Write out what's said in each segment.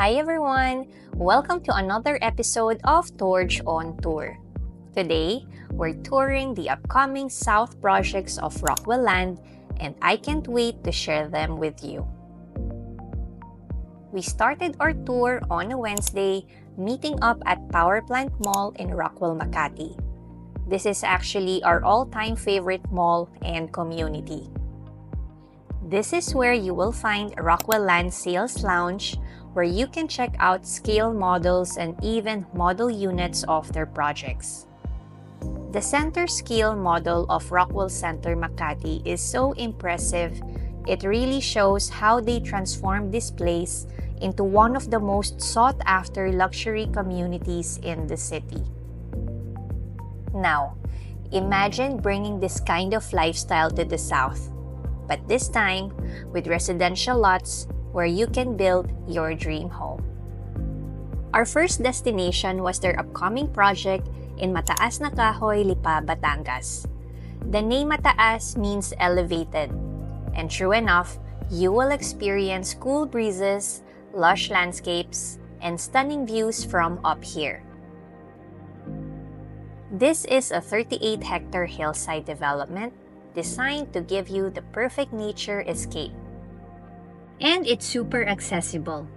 Hi everyone! Welcome to another episode of Torch on Tour. Today, we're touring the upcoming South projects of Rockwell Land, and I can't wait to share them with you. We started our tour on a Wednesday, meeting up at Power Plant Mall in Rockwell, Makati. This is actually our all-time favorite mall and community. This is where you will find Rockwell Land Sales Lounge, where you can check out scale models and even model units of their projects. The center scale model of Rockwell Center Makati is so impressive. It really shows how they transformed this place into one of the most sought-after luxury communities in the city. Now, imagine bringing this kind of lifestyle to the South, but this time with residential lots where you can build your dream home. Our first destination was their upcoming project in Mataas na Kahoy, Lipa, Batangas. The name Mataas means elevated, and true enough, you will experience cool breezes, lush landscapes, and stunning views from up here. This is a 38-hectare hillside development designed to give you the perfect nature escape. And it's super accessible.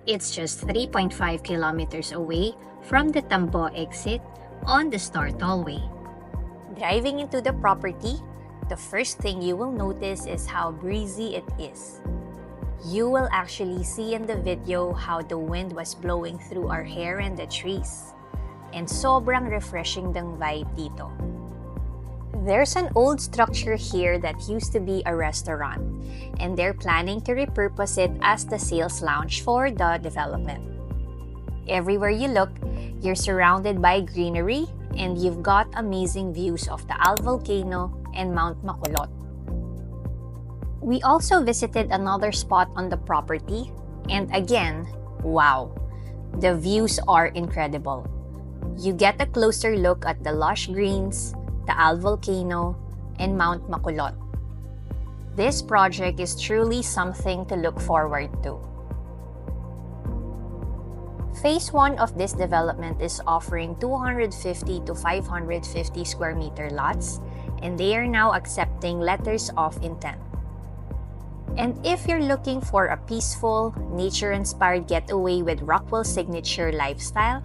It's just 3.5 kilometers away from the Tambo Exit on the STAR Tollway. Driving into the property, the first thing you will notice is how breezy it is. You will actually see in the video how the wind was blowing through our hair and the trees. And sobrang refreshing ng vibe dito. There's an old structure here that used to be a restaurant, and they're planning to repurpose it as the sales lounge for the development. Everywhere you look, you're surrounded by greenery, and you've got amazing views of the volcano and Mount Makulot. We also visited another spot on the property, and again, wow, the views are incredible. You get a closer look at the lush greens, the volcano, and Mount Makulot. This project is truly something to look forward to. Phase 1 of this development is offering 250 to 550 square meter lots, and they are now accepting letters of intent. And if you're looking for a peaceful, nature-inspired getaway with Rockwell's signature lifestyle,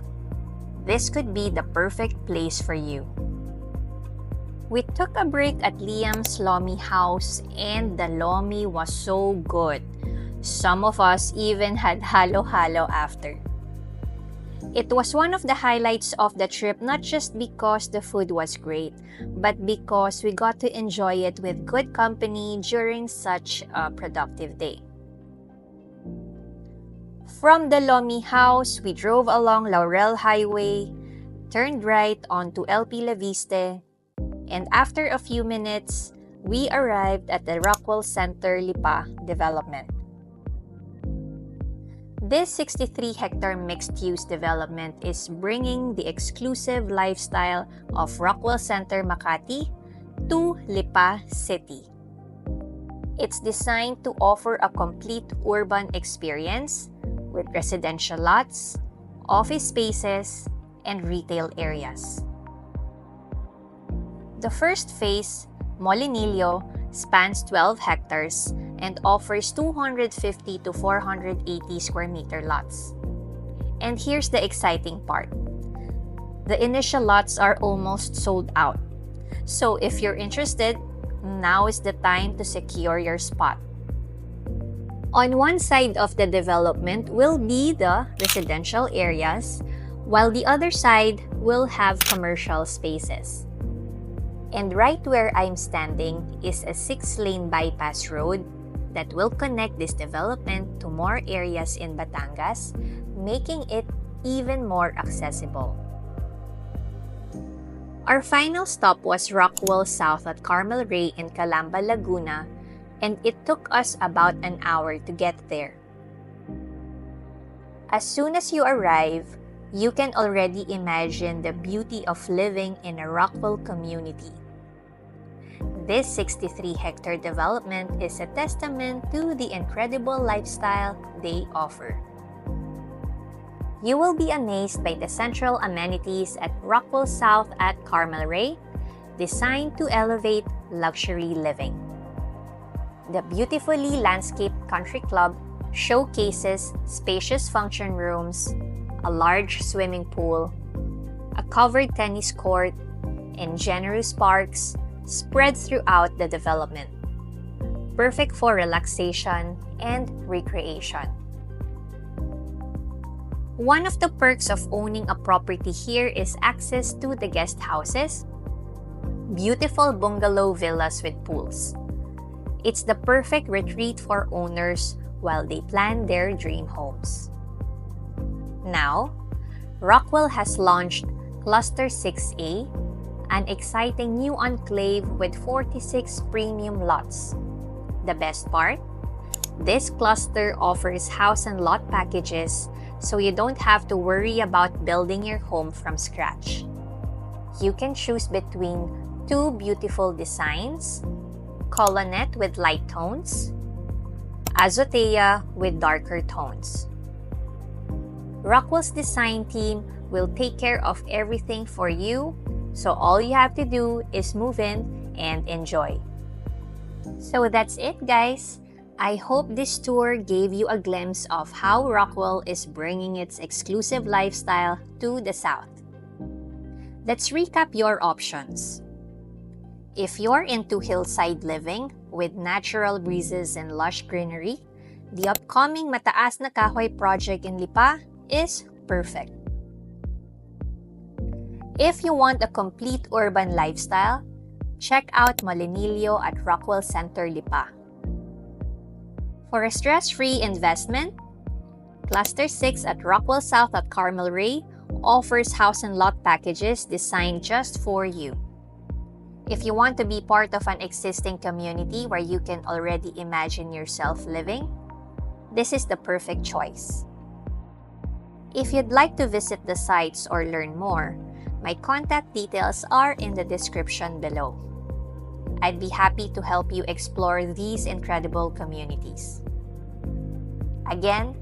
this could be the perfect place for you. We took a break at Liam's Lomi house, and the Lomi was so good. Some of us even had halo-halo after. It was one of the highlights of the trip, not just because the food was great, but because we got to enjoy it with good company during such a productive day. From the Lomi house, we drove along Laurel Highway, turned right onto LP La Viste, and after a few minutes, we arrived at the Rockwell Center Lipa development. This 63-hectare mixed-use development is bringing the exclusive lifestyle of Rockwell Center Makati to Lipa City. It's designed to offer a complete urban experience with residential lots, office spaces, and retail areas. The first phase, Molinillo, spans 12 hectares and offers 250 to 480 square meter lots. And here's the exciting part. The initial lots are almost sold out. So if you're interested, now is the time to secure your spot. On one side of the development will be the residential areas, while the other side will have commercial spaces. And right where I'm standing is a 6-lane bypass road that will connect this development to more areas in Batangas, making it even more accessible. Our final stop was Rockwell South at Carmelray in Calamba, Laguna, and it took us about an hour to get there. As soon as you arrive, you can already imagine the beauty of living in a Rockwell community. This 63-hectare development is a testament to the incredible lifestyle they offer. You will be amazed by the central amenities at Rockwell South at Carmelray, designed to elevate luxury living. The beautifully landscaped country club showcases spacious function rooms, a large swimming pool, a covered tennis court, and generous parks spread throughout the development, perfect for relaxation and recreation. One of the perks of owning a property here is access to the guest houses, beautiful bungalow villas with pools. It's the perfect retreat for owners while they plan their dream homes. Now, Rockwell has launched Cluster 6A, an exciting new enclave with 46 premium lots. The best part? This cluster offers house and lot packages, so you don't have to worry about building your home from scratch. You can choose between two beautiful designs, colonnette with light tones, azotea with darker tones. Rockwell's design team will take care of everything for you, so all you have to do is move in and enjoy. So that's it, guys. I hope this tour gave you a glimpse of how Rockwell is bringing its exclusive lifestyle to the South. Let's recap your options. If you're into hillside living with natural breezes and lush greenery, the upcoming Mataas na Kahoy project in Lipa is perfect. If you want a complete urban lifestyle, check out Molinillo at Rockwell Center Lipa. For a stress-free investment, Cluster 6 at Rockwell South at Carmelray offers house and lot packages designed just for you. If you want to be part of an existing community where you can already imagine yourself living, this is the perfect choice. If you'd like to visit the sites or learn more, my contact details are in the description below. I'd be happy to help you explore these incredible communities. Again,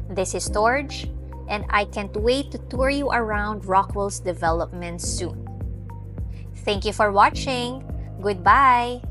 this is Torge, and I can't wait to tour you around Rockwell's development soon. Thank you for watching. Goodbye!